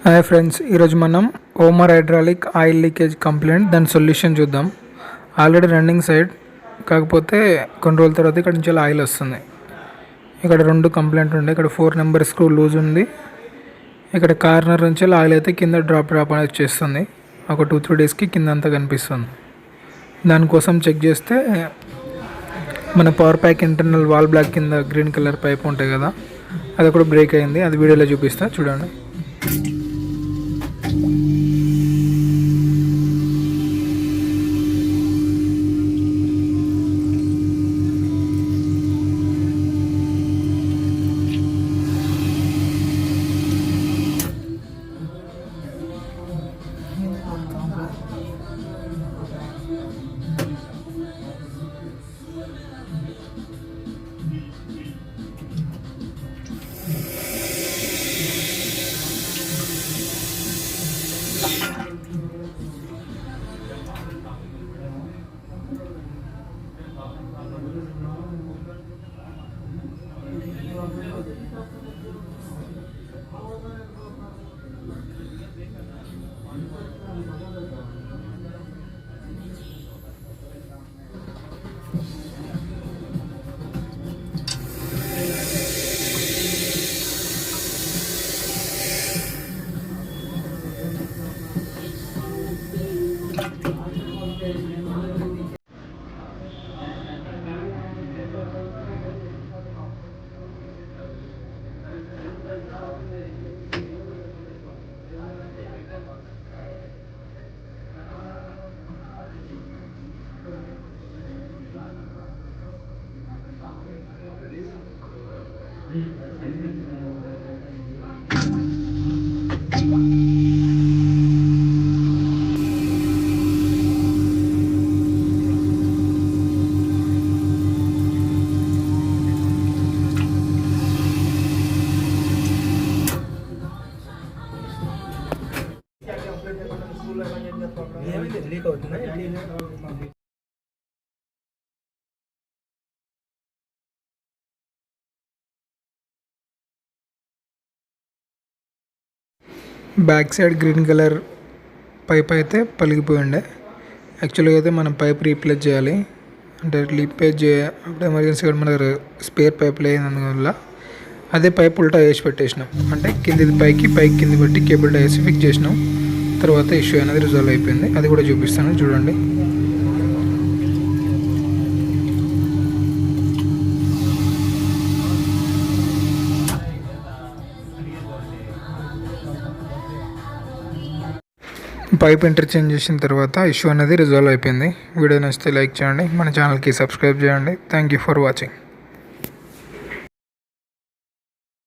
Hi friends, ఈరోజు మనం Omar hydraulic oil leakage complaint దాని సొల్యూషన్ చూద్దాం. ఆల్రెడీ రన్నింగ్ సైడ్, కాకపోతే కొన్ని రోజుల తర్వాత ఇక్కడ నుంచి ఆయిల్ వస్తుంది. ఇక్కడ రెండు కంప్లైంట్ ఉండే, ఇక్కడ 4 నెంబర్ స్క్రూ లూజ్ ఉంది. ఇక్కడ కార్నర్ నుంచి ఆయిల్ అయితే కింద డ్రాప్ అనేది వచ్చేస్తుంది. ఒక 2-3 డేస్కి కింద అంతా కనిపిస్తుంది. దానికోసం చెక్ చేస్తే మన power pack internal wall block కింద గ్రీన్ కలర్ పైప్ ఉంటాయి కదా, అది కూడా బ్రేక్ అయింది. అది వీడియోలో చూపిస్తా, చూడండి. Back side green colour pipe అయితే పలిగిపోయి ఉండే. యాక్చువల్గా అయితే మనం పైప్ రీప్లేస్ చేయాలి, అంటే రీప్లేస్ అప్పుడు ఎమర్జెన్సీగా మన స్పేర్ పైప్ లేనందువల్ల అదే పైప్ ఉల్టా వేసి పెట్టేసినాం. అంటే కిందిది పైకి కింది పెట్టి కేబుల్ టై వేసి ఫిక్స్ చేసినాం. తర్వాత ఇష్యూ అనేది రిజాల్వ్ అయిపోయింది. అది కూడా చూపిస్తాను, చూడండి. పైప్ ఇంటర్చేంజ్ చేసిన తర్వాత ఇష్యూ అనేది రిజాల్వ్ అయిపోయింది. వీడియో నచ్చితే లైక్ చేయండి, మన ఛానల్కి సబ్స్క్రైబ్ చేయండి. Thank you for watching.